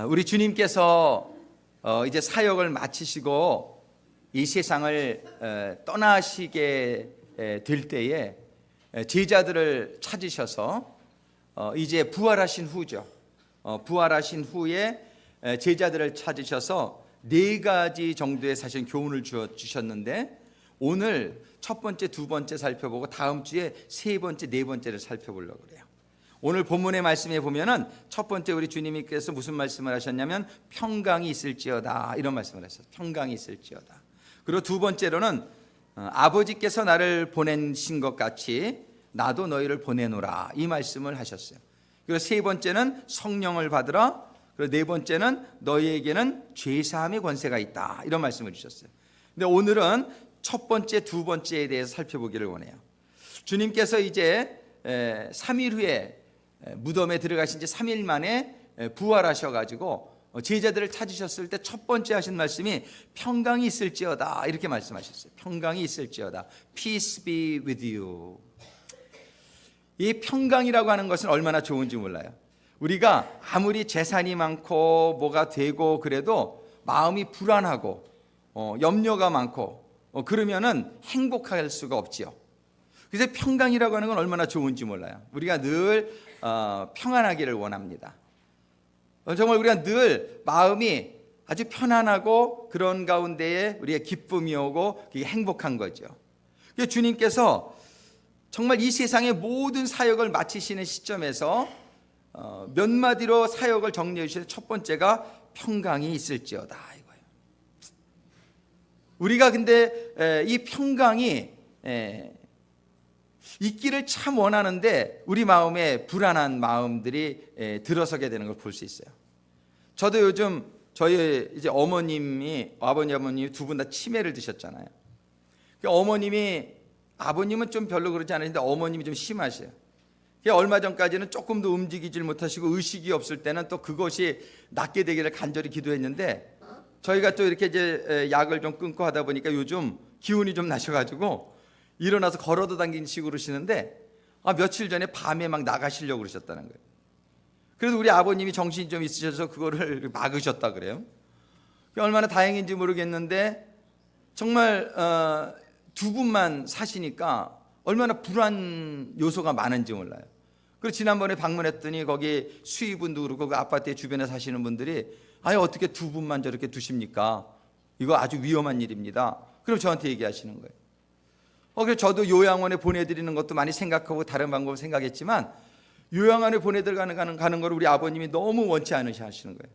우리 주님께서 이제 사역을 마치시고 이 세상을 떠나시게 될 때에 제자들을 찾으셔서 이제 부활하신 후죠. 부활하신 후에 제자들을 찾으셔서 4가지 정도의 사실 교훈을 주셨는데, 오늘 첫 번째, 두 번째 살펴보고 다음 주에 세 번째, 네 번째를 살펴보려고 그래요. 오늘 본문의 말씀에 보면은 첫 번째 우리 주님께서 무슨 말씀을 하셨냐면 평강이 있을지어다, 이런 말씀을 하셨어요. 평강이 있을지어다. 그리고 두 번째로는 아버지께서 나를 보내신 것 같이 나도 너희를 보내노라, 이 말씀을 하셨어요. 그리고 세 번째는 성령을 받으라. 그리고 네 번째는 너희에게는 죄사함의 권세가 있다, 이런 말씀을 주셨어요. 근데 오늘은 첫 번째, 두 번째에 대해서 살펴보기를 원해요. 주님께서 이제 3일 후에 무덤에 들어가신 지 3일 만에 부활하셔가지고 제자들을 찾으셨을 때 첫 번째 하신 말씀이 평강이 있을지어다, 이렇게 말씀하셨어요. 평강이 있을지어다. Peace be with you. 이 평강이라고 하는 것은 얼마나 좋은지 몰라요. 우리가 아무리 재산이 많고 뭐가 되고 그래도 마음이 불안하고 염려가 많고 그러면은 행복할 수가 없지요. 그래서 평강이라고 하는 건 얼마나 좋은지 몰라요. 우리가 늘 평안하기를 원합니다. 정말 우리가 늘 마음이 아주 편안하고 그런 가운데에 우리의 기쁨이 오고 그게 행복한 거죠. 그래서 주님께서 정말 이 세상의 모든 사역을 마치시는 시점에서 몇 마디로 사역을 정리해 주시는 첫 번째가 평강이 있을지어다, 이거예요. 우리가 근데 이 평강이 있기를 참 원하는데 우리 마음에 불안한 마음들이 들어서게 되는 걸 볼 수 있어요. 저도 요즘 저희 이제 아버님이 두 분 다 치매를 드셨잖아요. 아버님은 좀 별로 그러지 않으신데 어머님이 좀 심하세요. 얼마 전까지는 조금도 움직이질 못하시고 의식이 없을 때는 또 그것이 낫게 되기를 간절히 기도했는데, 저희가 또 이렇게 이제 약을 좀 끊고 하다 보니까 요즘 기운이 좀 나셔가지고 일어나서 걸어도 당기시고 그러시는데, 며칠 전에 밤에 막 나가시려고 그러셨다는 거예요. 그래서 우리 아버님이 정신이 좀 있으셔서 그거를 막으셨다 그래요. 얼마나 다행인지 모르겠는데 정말 두 분만 사시니까 얼마나 불안 요소가 많은지 몰라요. 그리고 지난번에 방문했더니 거기 수의분도 그렇고 그 아파트 주변에 사시는 분들이 어떻게 두 분만 저렇게 두십니까? 이거 아주 위험한 일입니다. 그럼 저한테 얘기하시는 거예요. 그래서 저도 요양원에 보내드리는 것도 많이 생각하고 다른 방법을 생각했지만 요양원에 보내들어가는 걸 우리 아버님이 너무 원치 않으시 하시는 거예요.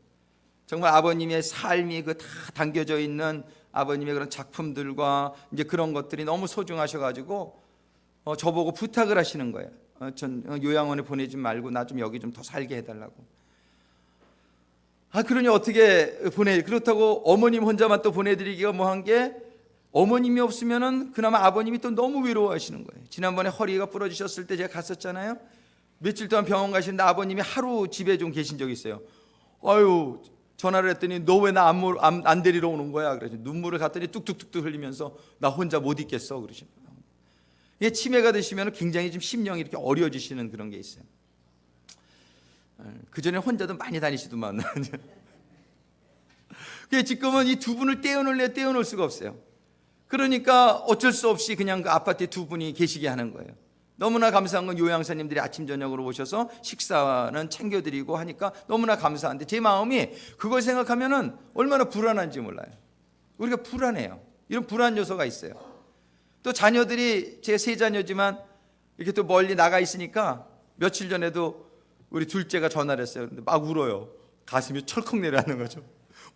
정말 아버님의 삶이 그 다 담겨져 있는 아버님의 그런 작품들과 이제 그런 것들이 너무 소중하셔가지고 저보고 부탁을 하시는 거예요. 전 요양원에 보내지 말고 나 좀 여기 좀 더 살게 해달라고. 그러니 어떻게 그렇다고 어머님 혼자만 또 보내드리기가 뭐한 게, 어머님이 없으면은 그나마 아버님이 또 너무 외로워하시는 거예요. 지난번에 허리가 부러지셨을 때 제가 갔었잖아요. 며칠 동안 병원 가시는데 아버님이 하루 집에 좀 계신 적이 있어요. 전화를 했더니 너 왜 나 안 데리러 오는 거야? 그래서 눈물을 갔더니 뚝뚝뚝뚝 흘리면서 나 혼자 못 있겠어 그러시는 거예요. 이게 치매가 되시면 굉장히 좀 심령이 이렇게 어려워지시는 그런 게 있어요. 그 전에 혼자도 많이 다니시더만. 지금은 이 두 분을 떼어놓을 수가 없어요. 그러니까 어쩔 수 없이 그냥 그 아파트에 두 분이 계시게 하는 거예요. 너무나 감사한 건 요양사님들이 아침 저녁으로 오셔서 식사는 챙겨드리고 하니까 너무나 감사한데, 제 마음이 그걸 생각하면은 얼마나 불안한지 몰라요. 우리가 불안해요. 이런 불안 요소가 있어요. 또 자녀들이, 제 3자녀지만 이렇게 또 멀리 나가 있으니까 며칠 전에도 우리 둘째가 전화를 했어요. 근데 막 울어요. 가슴이 철컥 내려앉는 거죠.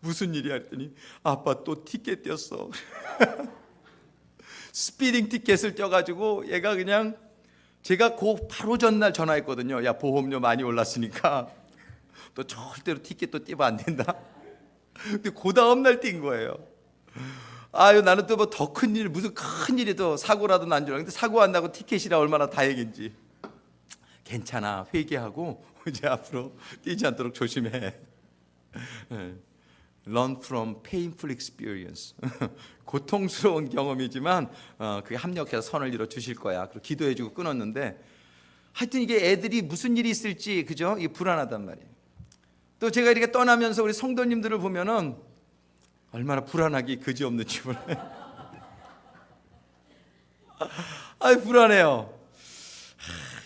무슨 일이야 했더니 아빠 또 티켓 띄었어. 스피딩 티켓을 떼가지고 얘가 그냥, 제가 그 바로 전날 전화했거든요. 야, 보험료 많이 올랐으니까 또 절대로 티켓 또 떼면 안 된다. 근데 그 다음날 뛴 거예요. 나는 또 뭐 더 큰 일, 무슨 큰 일이 또 사고라도 난 줄 알았는데 사고 안 나고 티켓이라 얼마나 다행인지. 괜찮아, 회개하고 이제 앞으로 뛰지 않도록 조심해. Learn from painful experience. 고통스러운 경험이지만 그게 합력해서 선을 이뤄 주실 거야. 그리고 기도해주고 끊었는데, 하여튼 이게 애들이 무슨 일이 있을지, 그죠? 이게 불안하단 말이에요. 또 제가 이렇게 떠나면서 우리 성도님들을 보면은 얼마나 불안하기 그지없는지 몰라요. 아이 불안해요.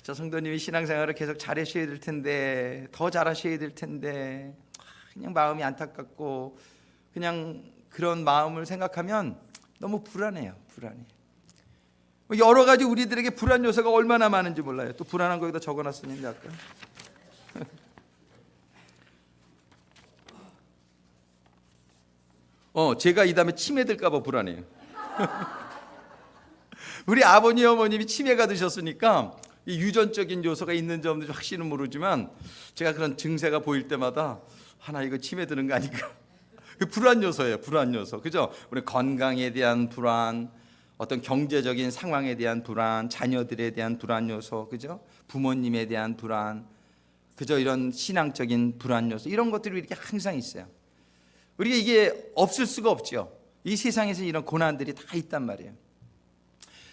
저 성도님이 신앙생활을 계속 잘하셔야 될 텐데, 더 잘하셔야 될 텐데, 그냥 마음이 안타깝고 그냥 그런 마음을 생각하면 너무 불안해요. 여러 가지 우리들에게 불안 요소가 얼마나 많은지 몰라요. 또 불안한 거 여기다 적어놨었는데 아까. 제가 이 다음에 치매 들까 봐 불안해요. 우리 아버님 어머님이 치매가 드셨으니까 이 유전적인 요소가 있는지 없는지 확실히는 모르지만 제가 그런 증세가 보일 때마다 하나 이거 치매 드는 거 아닐까. 불안 요소예요. 불안 요소. 그죠? 우리 건강에 대한 불안, 어떤 경제적인 상황에 대한 불안, 자녀들에 대한 불안 요소, 그죠? 부모님에 대한 불안, 그죠? 이런 신앙적인 불안 요소, 이런 것들이 이렇게 항상 있어요. 우리가 이게 없을 수가 없죠. 이 세상에서 이런 고난들이 다 있단 말이에요.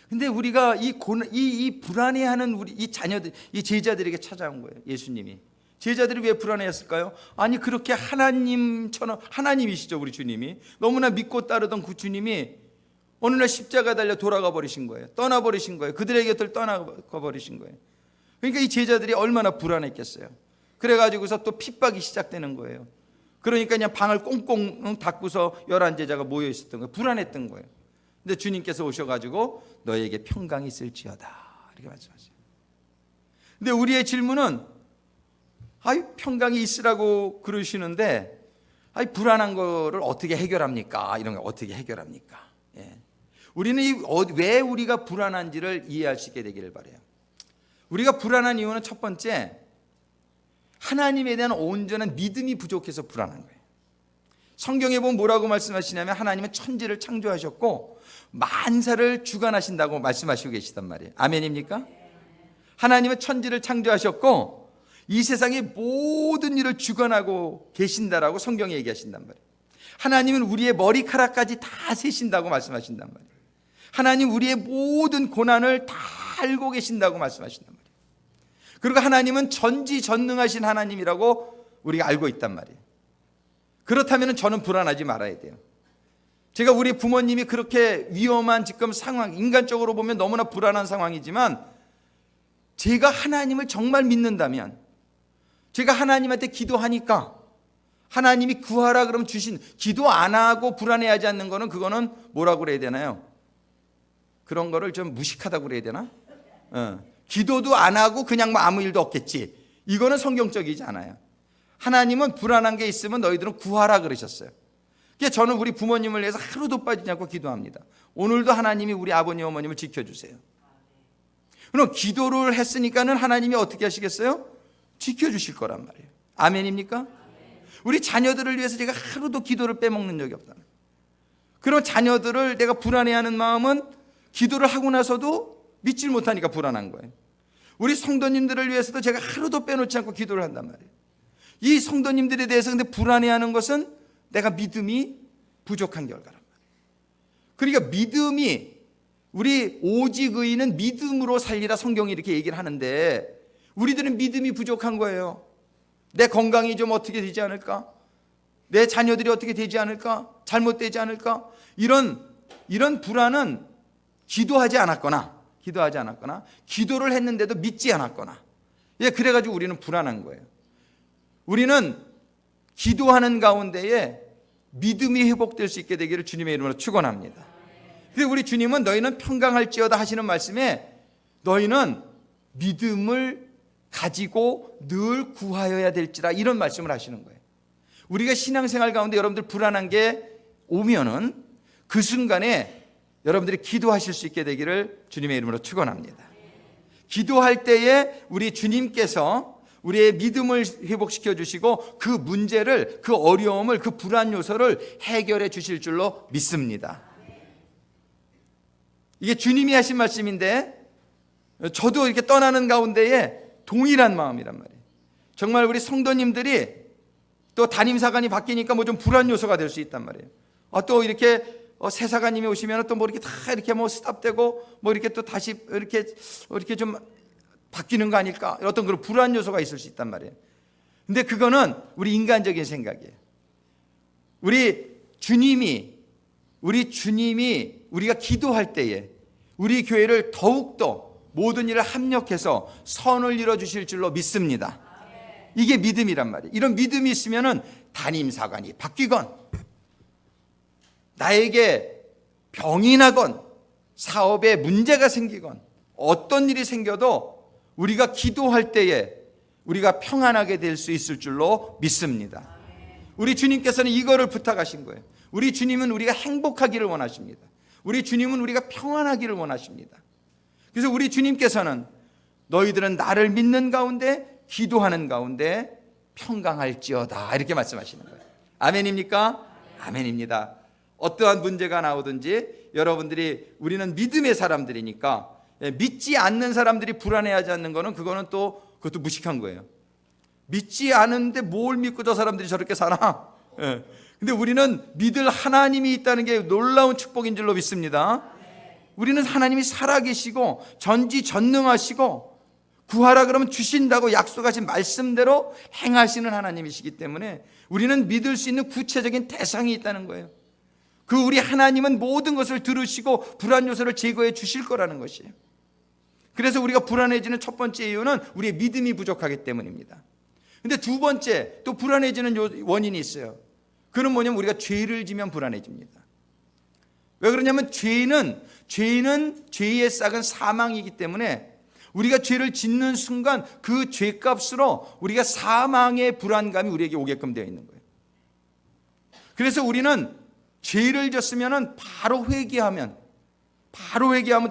근데 우리가 이 불안해하는 우리 이 자녀들, 이 제자들에게 찾아온 거예요. 예수님이. 제자들이 왜 불안해했을까요? 아니 그렇게 하나님처럼, 하나님이시죠 우리 주님이, 너무나 믿고 따르던 그 주님이 어느 날 십자가 달려 돌아가 버리신 거예요. 떠나버리신 거예요. 그들의 곁을 떠나가 버리신 거예요. 그러니까 이 제자들이 얼마나 불안했겠어요. 그래가지고서 또 핍박이 시작되는 거예요. 그러니까 그냥 방을 꽁꽁 닫고서 11제자가 모여 있었던 거예요. 불안했던 거예요. 근데 주님께서 오셔가지고 너에게 평강이 있을지어다 이렇게 말씀하세요. 근데 우리의 질문은 아이 평강이 있으라고 그러시는데 아이 불안한 거를 어떻게 해결합니까? 이런 거 어떻게 해결합니까? 예. 우리는 왜 우리가 불안한지를 이해할 수 있게 되기를 바라요. 우리가 불안한 이유는 첫 번째, 하나님에 대한 온전한 믿음이 부족해서 불안한 거예요. 성경에 보면 뭐라고 말씀하시냐면 하나님은 천지를 창조하셨고 만사를 주관하신다고 말씀하시고 계시단 말이에요. 아멘입니까? 하나님은 천지를 창조하셨고 이 세상의 모든 일을 주관하고 계신다라고 성경에 얘기하신단 말이에요. 하나님은 우리의 머리카락까지 다 세신다고 말씀하신단 말이에요. 하나님 우리의 모든 고난을 다 알고 계신다고 말씀하신단 말이에요. 그리고 하나님은 전지전능하신 하나님이라고 우리가 알고 있단 말이에요. 그렇다면 저는 불안하지 말아야 돼요. 제가 우리 부모님이 그렇게 위험한 지금 상황, 인간적으로 보면 너무나 불안한 상황이지만 제가 하나님을 정말 믿는다면, 제가 하나님한테 기도하니까 하나님이 구하라 그러면 주신, 기도 안 하고 불안해하지 않는 거는 그거는 뭐라고 그래야 되나요? 그런 거를 좀 무식하다고 그래야 되나? 기도도 안 하고 그냥 뭐 아무 일도 없겠지, 이거는 성경적이지 않아요. 하나님은 불안한 게 있으면 너희들은 구하라 그러셨어요. 그래서 저는 우리 부모님을 위해서 하루도 빠지지 않고 기도합니다. 오늘도 하나님이 우리 아버님 어머님을 지켜주세요. 그럼 기도를 했으니까는 하나님이 어떻게 하시겠어요? 지켜주실 거란 말이에요. 아멘입니까? 우리 자녀들을 위해서 제가 하루도 기도를 빼먹는 적이 없다. 그런 자녀들을 내가 불안해하는 마음은 기도를 하고 나서도 믿질 못하니까 불안한 거예요. 우리 성도님들을 위해서도 제가 하루도 빼놓지 않고 기도를 한단 말이에요. 이 성도님들에 대해서 근데 불안해하는 것은 내가 믿음이 부족한 결과란 말이에요. 그러니까 믿음이, 우리 오직 의인은 믿음으로 살리라 성경이 이렇게 얘기를 하는데 우리들은 믿음이 부족한 거예요. 내 건강이 좀 어떻게 되지 않을까? 내 자녀들이 어떻게 되지 않을까? 잘못되지 않을까? 이런 불안은 기도하지 않았거나 기도를 했는데도 믿지 않았거나, 그래가지고 우리는 불안한 거예요. 우리는 기도하는 가운데에 믿음이 회복될 수 있게 되기를 주님의 이름으로 축원합니다. 그래서 우리 주님은 너희는 평강할지어다 하시는 말씀에 너희는 믿음을 가지고 늘 구하여야 될지라, 이런 말씀을 하시는 거예요. 우리가 신앙생활 가운데 여러분들 불안한 게 오면은 그 순간에 여러분들이 기도하실 수 있게 되기를 주님의 이름으로 축원합니다. 기도할 때에 우리 주님께서 우리의 믿음을 회복시켜 주시고 그 문제를, 그 어려움을, 그 불안 요소를 해결해 주실 줄로 믿습니다. 이게 주님이 하신 말씀인데 저도 이렇게 떠나는 가운데에 동일한 마음이란 말이에요. 정말 우리 성도님들이 또 담임사관이 바뀌니까 뭐 좀 불안 요소가 될 수 있단 말이에요. 또 이렇게 새 사관님이 오시면 또 뭐 이렇게 다 이렇게 뭐 스탑되고 뭐 이렇게 또 다시 이렇게 좀 바뀌는 거 아닐까? 어떤 그런 불안 요소가 있을 수 있단 말이에요. 근데 그거는 우리 인간적인 생각이에요. 우리 주님이 우리가 기도할 때에 우리 교회를 더욱더 모든 일을 합력해서 선을 이뤄 주실 줄로 믿습니다. 이게 믿음이란 말이에요. 이런 믿음이 있으면은 담임사관이 바뀌건, 나에게 병이 나건, 사업에 문제가 생기건, 어떤 일이 생겨도 우리가 기도할 때에 우리가 평안하게 될 수 있을 줄로 믿습니다. 우리 주님께서는 이거를 부탁하신 거예요. 우리 주님은 우리가 행복하기를 원하십니다. 우리 주님은 우리가 평안하기를 원하십니다. 그래서 우리 주님께서는 너희들은 나를 믿는 가운데, 기도하는 가운데 평강할지어다, 이렇게 말씀하시는 거예요. 아멘입니까? 아멘입니다. 어떠한 문제가 나오든지 여러분들이, 우리는 믿음의 사람들이니까, 믿지 않는 사람들이 불안해하지 않는 거는 그것도 무식한 거예요. 믿지 않은데 뭘 믿고 저 사람들이 저렇게 사나? 근데 우리는 믿을 하나님이 있다는 게 놀라운 축복인 줄로 믿습니다. 우리는 하나님이 살아계시고 전지전능하시고 구하라 그러면 주신다고 약속하신 말씀대로 행하시는 하나님이시기 때문에 우리는 믿을 수 있는 구체적인 대상이 있다는 거예요. 그 우리 하나님은 모든 것을 들으시고 불안 요소를 제거해 주실 거라는 것이에요. 그래서 우리가 불안해지는 첫 번째 이유는 우리의 믿음이 부족하기 때문입니다. 근데 두 번째 또 불안해지는 원인이 있어요. 그건 뭐냐면 우리가 죄를 지면 불안해집니다. 왜 그러냐면 죄는 죄의 싹은 사망이기 때문에 우리가 죄를 짓는 순간 그 죄값으로 우리가 사망의 불안감이 우리에게 오게끔 되어 있는 거예요. 그래서 우리는 죄를 졌으면 바로 회개하면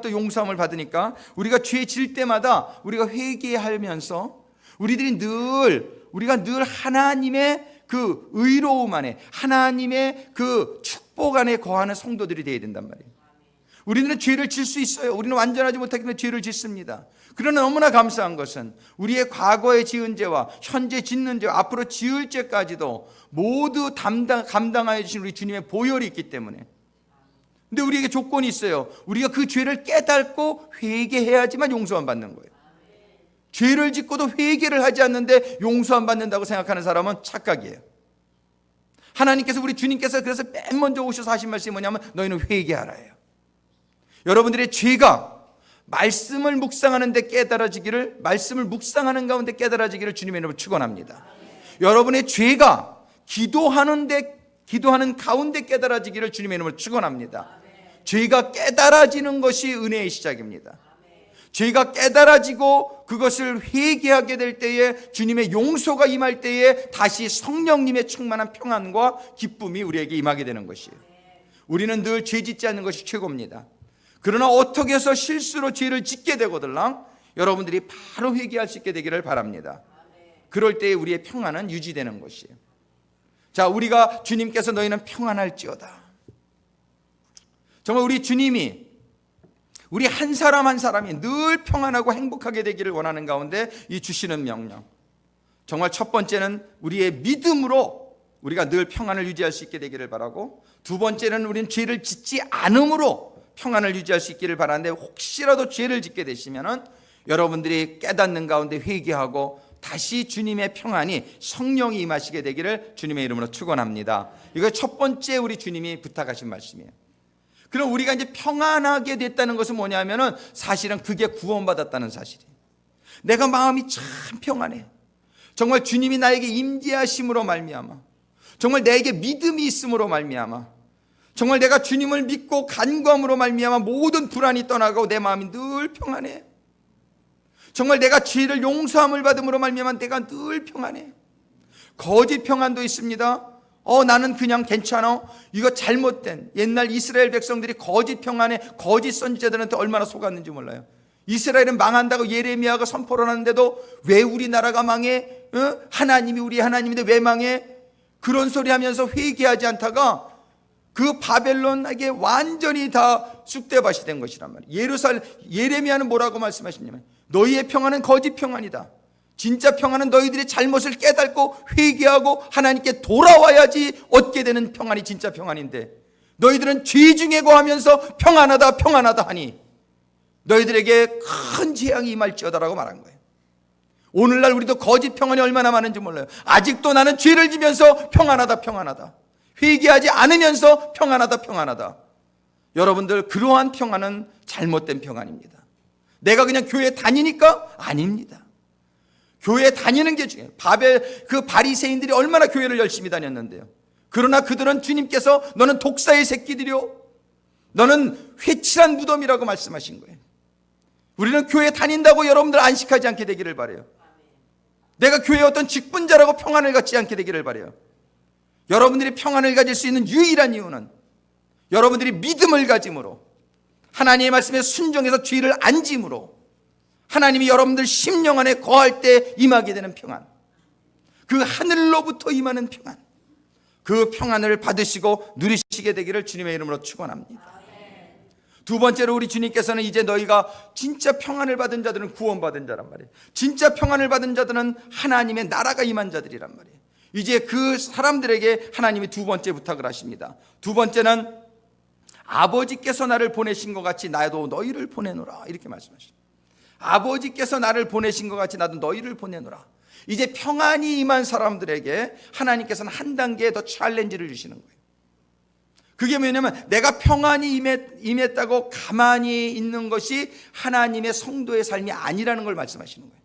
또 용서함을 받으니까 우리가 죄 질 때마다 우리가 회개하면서 우리가 늘 하나님의 그 의로움 안에, 하나님의 그 축복 안에 거하는 성도들이 되어야 된단 말이에요. 우리는 죄를 질 수 있어요. 우리는 완전하지 못하기 때문에 죄를 짓습니다. 그러나 너무나 감사한 것은 우리의 과거에 지은 죄와 현재 짓는 죄와 앞으로 지을 죄까지도 모두 감당하여 주신 우리 주님의 보혈이 있기 때문에. 근데 우리에게 조건이 있어요. 우리가 그 죄를 깨닫고 회개해야지만 용서함 받는 거예요. 죄를 짓고도 회개를 하지 않는데 용서함 받는다고 생각하는 사람은 착각이에요. 하나님께서, 우리 주님께서 그래서 맨 먼저 오셔서 하신 말씀이 뭐냐면 너희는 회개하라예요. 여러분들의 죄가 말씀을 묵상하는데 깨달아지기를, 말씀을 묵상하는 가운데 깨달아지기를 주님의 이름으로 축원합니다. 여러분의 죄가 기도하는 가운데 깨달아지기를 주님의 이름으로 축원합니다. 죄가 깨달아지는 것이 은혜의 시작입니다. 죄가 깨달아지고 그것을 회개하게 될 때에, 주님의 용서가 임할 때에 다시 성령님의 충만한 평안과 기쁨이 우리에게 임하게 되는 것이에요. 우리는 늘 죄 짓지 않는 것이 최고입니다. 그러나 어떻게 해서 실수로 죄를 짓게 되거들랑 여러분들이 바로 회개할 수 있게 되기를 바랍니다. 그럴 때에 우리의 평안은 유지되는 것이에요. 자, 우리가 주님께서 너희는 평안할지어다. 정말 우리 주님이 우리 한 사람 한 사람이 늘 평안하고 행복하게 되기를 원하는 가운데 이 주시는 명령, 정말 첫 번째는 우리의 믿음으로 우리가 늘 평안을 유지할 수 있게 되기를 바라고, 두 번째는 우리는 죄를 짓지 않음으로 평안을 유지할 수 있기를 바라는데, 혹시라도 죄를 짓게 되시면은 여러분들이 깨닫는 가운데 회개하고 다시 주님의 평안이, 성령이 임하시게 되기를 주님의 이름으로 축원합니다. 이거 첫 번째 우리 주님이 부탁하신 말씀이에요. 그럼 우리가 이제 평안하게 됐다는 것은 뭐냐면은 사실은 그게 구원받았다는 사실이에요. 내가 마음이 참 평안해. 정말 주님이 나에게 임재하심으로 말미암아, 정말 내게 믿음이 있음으로 말미암아, 정말 내가 주님을 믿고 간구함으로 말미암아 모든 불안이 떠나가고 내 마음이 늘 평안해. 정말 내가 죄를 용서함을 받음으로 말미암아 내가 늘 평안해. 거짓 평안도 있습니다. 나는 그냥 괜찮아. 이거 잘못된, 옛날 이스라엘 백성들이 거짓 평안에 거짓 선지자들한테 얼마나 속았는지 몰라요. 이스라엘은 망한다고 예레미야가 선포를 하는데도 왜 우리나라가 망해? 하나님이 우리 하나님인데 왜 망해? 그런 소리 하면서 회개하지 않다가 그 바벨론에게 완전히 다 쑥대밭이 된 것이란 말이에요. 예레미야는 뭐라고 말씀하시냐면 너희의 평안은 거짓 평안이다. 진짜 평안은 너희들의 잘못을 깨닫고 회개하고 하나님께 돌아와야지 얻게 되는 평안이 진짜 평안인데, 너희들은 죄 중에 거하면서 평안하다 평안하다 하니 너희들에게 큰 재앙이 임할지어다라고 말한 거예요. 오늘날 우리도 거짓 평안이 얼마나 많은지 몰라요. 아직도 나는 죄를 지면서 평안하다 평안하다, 회개하지 않으면서 평안하다 평안하다. 여러분들, 그러한 평안은 잘못된 평안입니다. 내가 그냥 교회 다니니까? 아닙니다. 교회 다니는 게 중요해요. 그 바리새인들이 얼마나 교회를 열심히 다녔는데요. 그러나 그들은 주님께서 너는 독사의 새끼들이요, 너는 회칠한 무덤이라고 말씀하신 거예요. 우리는 교회 다닌다고 여러분들 안식하지 않게 되기를 바라요. 내가 교회의 어떤 직분자라고 평안을 갖지 않게 되기를 바라요. 여러분들이 평안을 가질 수 있는 유일한 이유는 여러분들이 믿음을 가짐으로, 하나님의 말씀에 순종해서 죄를 안 짐으로, 하나님이 여러분들 심령 안에 거할 때 임하게 되는 평안, 그 하늘로부터 임하는 평안, 그 평안을 받으시고 누리시게 되기를 주님의 이름으로 축원합니다. 두 번째로, 우리 주님께서는 이제 너희가 진짜 평안을 받은 자들은 구원받은 자란 말이에요. 진짜 평안을 받은 자들은 하나님의 나라가 임한 자들이란 말이에요. 이제 그 사람들에게 하나님이 두 번째 부탁을 하십니다. 두 번째는 아버지께서 나를 보내신 것 같이 나도 너희를 보내노라, 이렇게 말씀하십니다. 아버지께서 나를 보내신 것 같이 나도 너희를 보내노라. 이제 평안이 임한 사람들에게 하나님께서는 한 단계 더 챌린지를 주시는 거예요. 그게 뭐냐면, 내가 평안이 임했다고 가만히 있는 것이 하나님의 성도의 삶이 아니라는 걸 말씀하시는 거예요.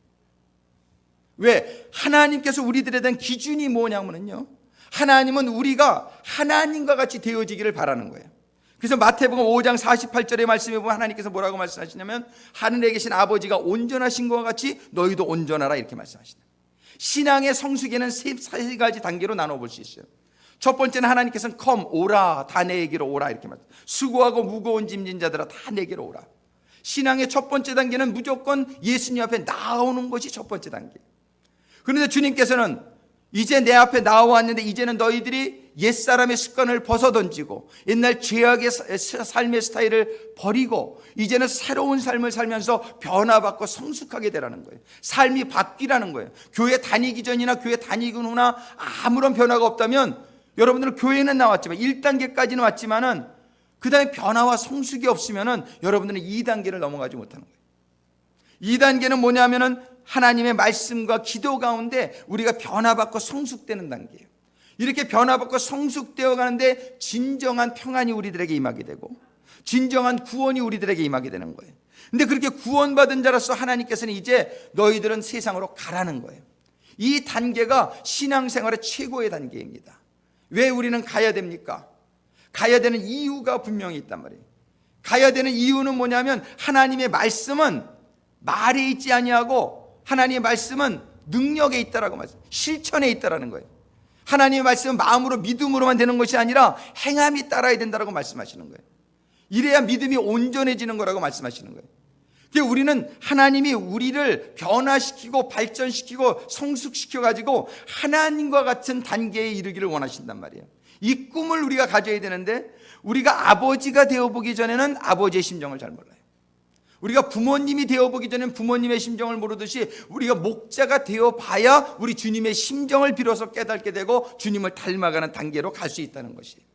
왜? 하나님께서 우리들에 대한 기준이 뭐냐면요, 하나님은 우리가 하나님과 같이 되어지기를 바라는 거예요. 그래서 마태복음 5장 48절의 말씀에 보면 하나님께서 뭐라고 말씀하시냐면, 하늘에 계신 아버지가 온전하신 것과 같이 너희도 온전하라, 이렇게 말씀하시다. 신앙의 성숙에는 세 가지 단계로 나눠볼 수 있어요. 첫 번째는 하나님께서는 come, 오라, 다 내게로 오라, 이렇게 말씀. 수고하고 무거운 짐진 자들아 다 내게로 오라. 신앙의 첫 번째 단계는 무조건 예수님 앞에 나오는 것이 첫 번째 단계. 그런데 주님께서는 이제 내 앞에 나와왔는데 이제는 너희들이 옛사람의 습관을 벗어던지고 옛날 죄악의 삶의 스타일을 버리고 이제는 새로운 삶을 살면서 변화받고 성숙하게 되라는 거예요. 삶이 바뀌라는 거예요. 교회 다니기 전이나 교회 다니고 후나 아무런 변화가 없다면, 여러분들은 교회는 나왔지만 1단계까지는 왔지만은 그 다음에 변화와 성숙이 없으면은 여러분들은 2단계를 넘어가지 못하는 거예요. 2단계는 뭐냐면은 하나님의 말씀과 기도 가운데 우리가 변화받고 성숙되는 단계예요. 이렇게 변화받고 성숙되어 가는데 진정한 평안이 우리들에게 임하게 되고 진정한 구원이 우리들에게 임하게 되는 거예요. 근데 그렇게 구원받은 자로서 하나님께서는 이제 너희들은 세상으로 가라는 거예요. 이 단계가 신앙생활의 최고의 단계입니다. 왜 우리는 가야 됩니까? 가야 되는 이유가 분명히 있단 말이에요. 가야 되는 이유는 뭐냐면, 하나님의 말씀은 말에 있지 아니하고 하나님의 말씀은 능력에 있다라고 말씀, 실천에 있다라는 거예요. 하나님의 말씀은 마음으로 믿음으로만 되는 것이 아니라 행함이 따라야 된다라고 말씀하시는 거예요. 이래야 믿음이 온전해지는 거라고 말씀하시는 거예요. 그러니까 우리는 하나님이 우리를 변화시키고 발전시키고 성숙시켜 가지고 하나님과 같은 단계에 이르기를 원하신단 말이에요. 이 꿈을 우리가 가져야 되는데, 우리가 아버지가 되어보기 전에는 아버지의 심정을 잘 몰라요. 우리가 부모님이 되어보기 전에는 부모님의 심정을 모르듯이 우리가 목자가 되어봐야 우리 주님의 심정을 비로소 깨닫게 되고 주님을 닮아가는 단계로 갈 수 있다는 것이에요.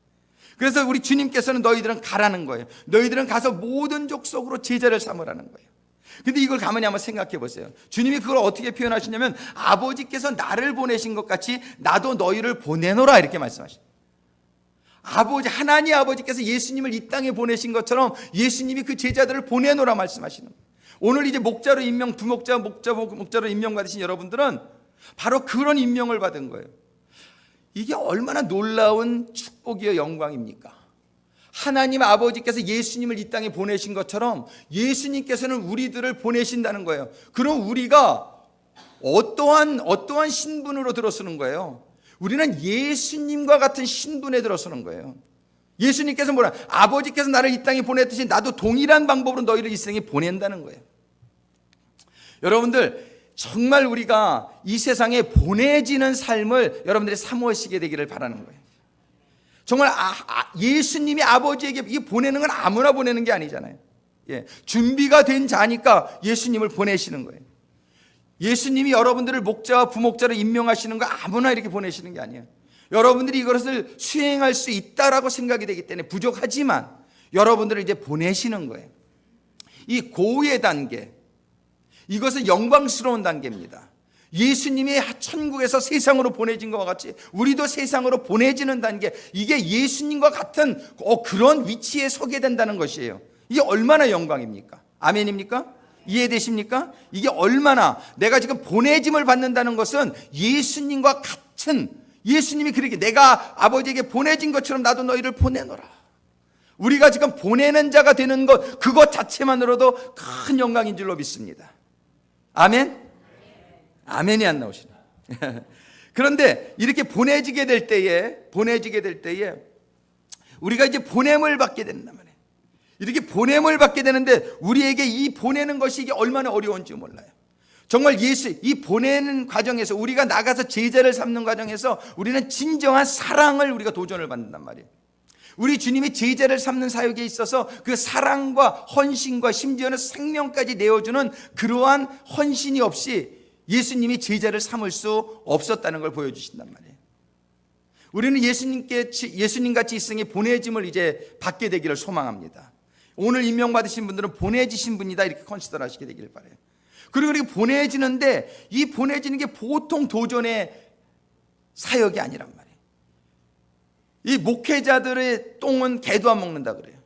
그래서 우리 주님께서는 너희들은 가라는 거예요. 너희들은 가서 모든 족속으로 제자를 삼으라는 거예요. 근데 이걸 가만히 한번 생각해 보세요. 주님이 그걸 어떻게 표현하시냐면, 아버지께서 나를 보내신 것 같이 나도 너희를 보내노라, 이렇게 말씀하십니다. 하나님 아버지께서 예수님을 이 땅에 보내신 것처럼 예수님이 그 제자들을 보내노라 말씀하시는 거예요. 오늘 이제 목자로 임명, 목자로 임명받으신 여러분들은 바로 그런 임명을 받은 거예요. 이게 얼마나 놀라운 축복이요 영광입니까? 하나님 아버지께서 예수님을 이 땅에 보내신 것처럼 예수님께서는 우리들을 보내신다는 거예요. 그럼 우리가 어떠한 신분으로 들어서는 거예요? 우리는 예수님과 같은 신분에 들어서는 거예요. 예수님께서 뭐라? 아버지께서 나를 이 땅에 보냈듯이 나도 동일한 방법으로 너희를 이 세상에 보낸다는 거예요. 여러분들, 정말 우리가 이 세상에 보내지는 삶을 여러분들이 사모하시게 되기를 바라는 거예요. 정말 예수님이 아버지에게 이 보내는 건 아무나 보내는 게 아니잖아요. 예, 준비가 된 자니까 예수님을 보내시는 거예요. 예수님이 여러분들을 목자와 부목자로 임명하시는 거 아무나 이렇게 보내시는 게 아니에요. 여러분들이 이것을 수행할 수 있다라고 생각이 되기 때문에 부족하지만 여러분들을 이제 보내시는 거예요. 이 고의 단계, 이것은 영광스러운 단계입니다. 예수님이 천국에서 세상으로 보내진 것과 같이 우리도 세상으로 보내지는 단계, 이게 예수님과 같은 그런 위치에 서게 된다는 것이에요. 이게 얼마나 영광입니까? 아멘입니까? 이해되십니까? 이게 얼마나 내가 지금 보내짐을 받는다는 것은 예수님과 같은, 예수님이 그렇게 내가 아버지에게 보내진 것처럼 나도 너희를 보내노라. 우리가 지금 보내는 자가 되는 것, 그것 자체만으로도 큰 영광인 줄로 믿습니다. 아멘? 아멘이 안 나오시네. 그런데 이렇게 보내지게 될 때에 우리가 이제 보냄을 받게 된단 말이에요. 이렇게 보냄을 받게 되는데 우리에게 이 보내는 것이 이게 얼마나 어려운지 몰라요. 정말 이 보내는 과정에서, 우리가 나가서 제자를 삼는 과정에서 우리는 진정한 사랑을 우리가 도전을 받는단 말이에요. 우리 주님이 제자를 삼는 사역에 있어서 그 사랑과 헌신과 심지어는 생명까지 내어주는 그러한 헌신이 없이 예수님이 제자를 삼을 수 없었다는 걸 보여주신단 말이에요. 우리는 예수님같이 이 세상에 보내짐을 이제 받게 되기를 소망합니다. 오늘 임명받으신 분들은 보내지신 분이다, 이렇게 컨시더 하시게 되기를 바라요. 그리고 이렇게 보내지는데, 이 보내지는 게 보통 도전의 사역이 아니란 말이에요. 이 목회자들의 똥은 개도 안 먹는다 그래요.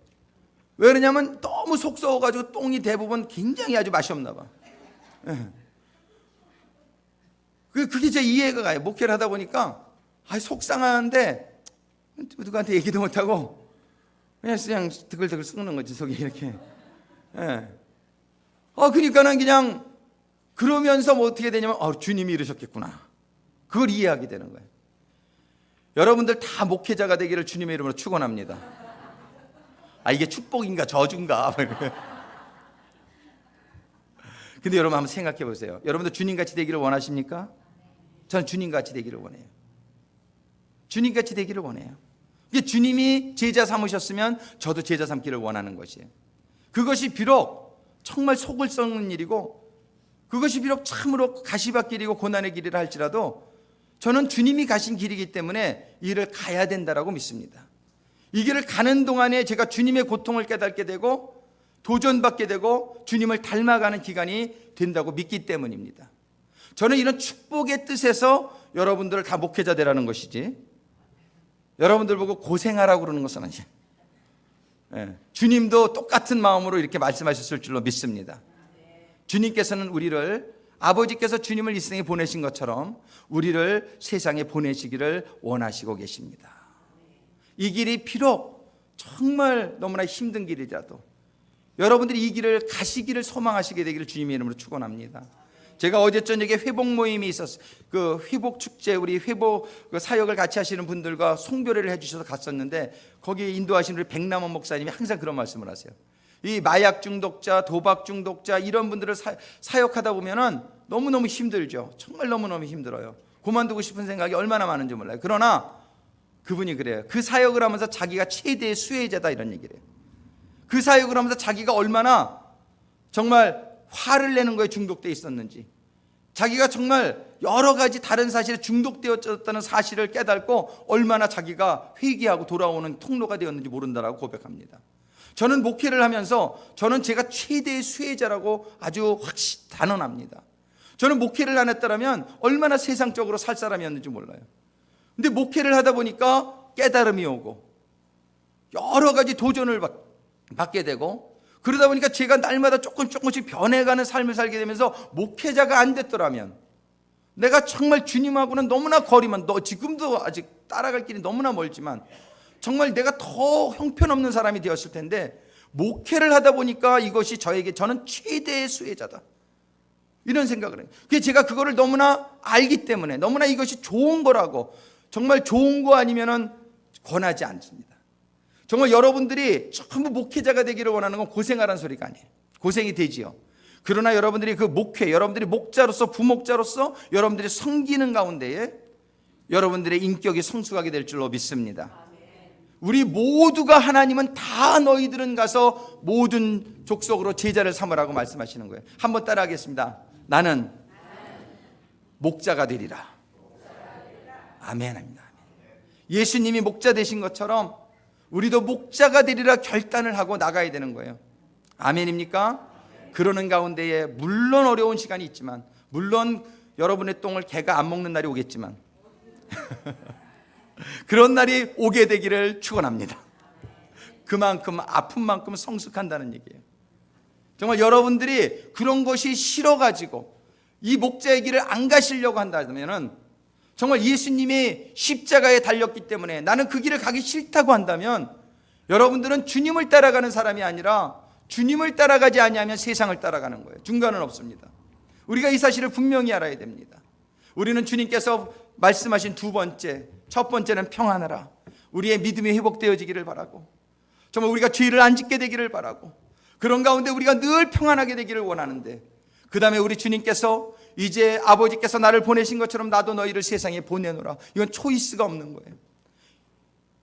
왜 그러냐면 너무 속 썩어가지고 똥이 대부분 굉장히 아주 맛이 없나 봐. 그게 제 이해가 가요. 목회를 하다 보니까 속상하는데 누구한테 얘기도 못하고 그냥 드글드글 썩는 거지, 속이 이렇게. 그러니까는 그냥 그러면서 뭐 어떻게 되냐면 주님이 이러셨겠구나, 그걸 이해하게 되는 거예요. 여러분들 다 목회자가 되기를 주님의 이름으로 축원합니다. 이게 축복인가 저주인가. 근데 여러분 한번 생각해 보세요. 여러분들 주님같이 되기를 원하십니까? 저는 주님같이 되기를 원해요. 주님같이 되기를 원해요. 주님이 제자 삼으셨으면 저도 제자 삼기를 원하는 것이에요. 그것이 비록 정말 속을 썩는 일이고, 그것이 비록 참으로 가시밭길이고 고난의 길이라 할지라도 저는 주님이 가신 길이기 때문에 이 길을 가야 된다라고 믿습니다. 이 길을 가는 동안에 제가 주님의 고통을 깨닫게 되고 도전받게 되고 주님을 닮아가는 기간이 된다고 믿기 때문입니다. 저는 이런 축복의 뜻에서 여러분들을 다 목회자 되라는 것이지, 여러분들 보고 고생하라고 그러는 것은 아니에요. 주님도 똑같은 마음으로 이렇게 말씀하셨을 줄로 믿습니다. 주님께서는 우리를, 아버지께서 주님을 이 세상에 보내신 것처럼 우리를 세상에 보내시기를 원하시고 계십니다. 이 길이 비록 정말 너무나 힘든 길이라도 여러분들이 이 길을 가시기를 소망하시게 되기를 주님의 이름으로 축원합니다. 제가 어제 저녁에 회복 모임이 있었어요. 그 회복 축제, 우리 회복 사역을 같이 하시는 분들과 송별회를 해주셔서 갔었는데, 거기 인도하시는 우리 백남원 목사님이 항상 그런 말씀을 하세요. 이 마약 중독자, 도박 중독자, 이런 분들을 사역하다 보면은 너무너무 힘들죠. 정말 너무너무 힘들어요. 그만두고 싶은 생각이 얼마나 많은지 몰라요. 그러나 그분이 그래요. 그 사역을 하면서 자기가 최대의 수혜자다, 이런 얘기를 해요. 그 사역을 하면서 자기가 얼마나 정말 화를 내는 거에 중독되어 있었는지, 자기가 정말 여러 가지 다른 사실에 중독되었다는 사실을 깨닫고 얼마나 자기가 회개하고 돌아오는 통로가 되었는지 모른다라고 고백합니다. 저는 목회를 하면서 저는 제가 최대의 수혜자라고 아주 단언합니다. 저는 목회를 안 했다면 얼마나 세상적으로 살 사람이었는지 몰라요. 근데 목회를 하다 보니까 깨달음이 오고 여러 가지 도전을 받게 되고, 그러다 보니까 제가 날마다 조금씩 변해가는 삶을 살게 되면서 목회자가 안 됐더라면, 내가 정말 주님하고는 너무나 거리만, 지금도 아직 따라갈 길이 너무나 멀지만 정말 내가 더 형편없는 사람이 되었을 텐데, 목회를 하다 보니까 이것이 저는 최대의 수혜자다, 이런 생각을 해요. 그게 제가 그거를 너무나 알기 때문에, 너무나 이것이 좋은 거라고, 정말 좋은 거 아니면은 권하지 않습니다. 정말 여러분들이 전부 목회자가 되기를 원하는 건 고생하라는 소리가 아니에요. 고생이 되지요. 그러나 여러분들이 그 목회, 여러분들이 목자로서, 부목자로서 여러분들이 섬기는 가운데에 여러분들의 인격이 성숙하게 될 줄로 믿습니다. 우리 모두가, 하나님은 다 너희들은 가서 모든 족속으로 제자를 삼으라고 말씀하시는 거예요. 한번 따라하겠습니다. 나는 목자가 되리라. 아멘 합니다. 예수님이 목자 되신 것처럼 우리도 목자가 되리라 결단을 하고 나가야 되는 거예요. 아멘입니까? 그러는 가운데에 물론 어려운 시간이 있지만, 물론 여러분의 똥을 개가 안 먹는 날이 오겠지만 그런 날이 오게 되기를 축원합니다. 그만큼 아픈 만큼 성숙한다는 얘기예요. 정말 여러분들이 그런 것이 싫어가지고 이 목자의 길을 안 가시려고 한다면은, 정말 예수님이 십자가에 달렸기 때문에 나는 그 길을 가기 싫다고 한다면, 여러분들은 주님을 따라가는 사람이 아니라 주님을 따라가지 아니하면 세상을 따라가는 거예요. 중간은 없습니다. 우리가 이 사실을 분명히 알아야 됩니다. 우리는 주님께서 말씀하신 두 번째, 첫 번째는 평안하라, 우리의 믿음이 회복되어지기를 바라고, 정말 우리가 죄를 안 짓게 되기를 바라고, 그런 가운데 우리가 늘 평안하게 되기를 원하는데, 그 다음에 우리 주님께서 이제 아버지께서 나를 보내신 것처럼 나도 너희를 세상에 보내노라. 이건 초이스가 없는 거예요.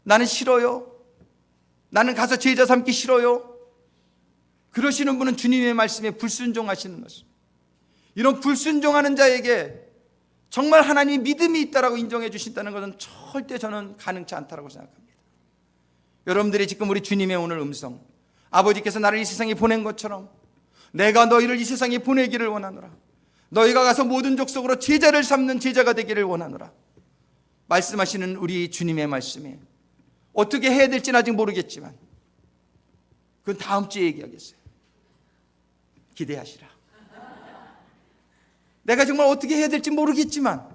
나는 싫어요, 나는 가서 제자 삼기 싫어요, 그러시는 분은 주님의 말씀에 불순종하시는 것입니다. 이런 불순종하는 자에게 정말 하나님이 믿음이 있다라고 인정해 주신다는 것은 절대 저는 가능치 않다라고 생각합니다. 여러분들이 지금 우리 주님의 오늘 음성, 아버지께서 나를 이 세상에 보낸 것처럼 내가 너희를 이 세상에 보내기를 원하노라, 너희가 가서 모든 족속으로 제자를 삼는 제자가 되기를 원하노라 말씀하시는 우리 주님의 말씀에 어떻게 해야 될지는 아직 모르겠지만 그건 다음 주에 얘기하겠어요. 기대하시라. 내가 정말 어떻게 해야 될지 모르겠지만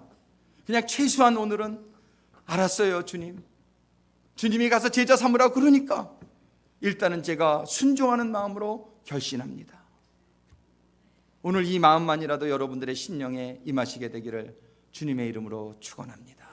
그냥 최소한 오늘은 알았어요, 주님. 주님이 가서 제자 삼으라고 그러니까 일단은 제가 순종하는 마음으로 결심합니다. 오늘 이 마음만이라도 여러분들의 심령에 임하시게 되기를 주님의 이름으로 축원합니다.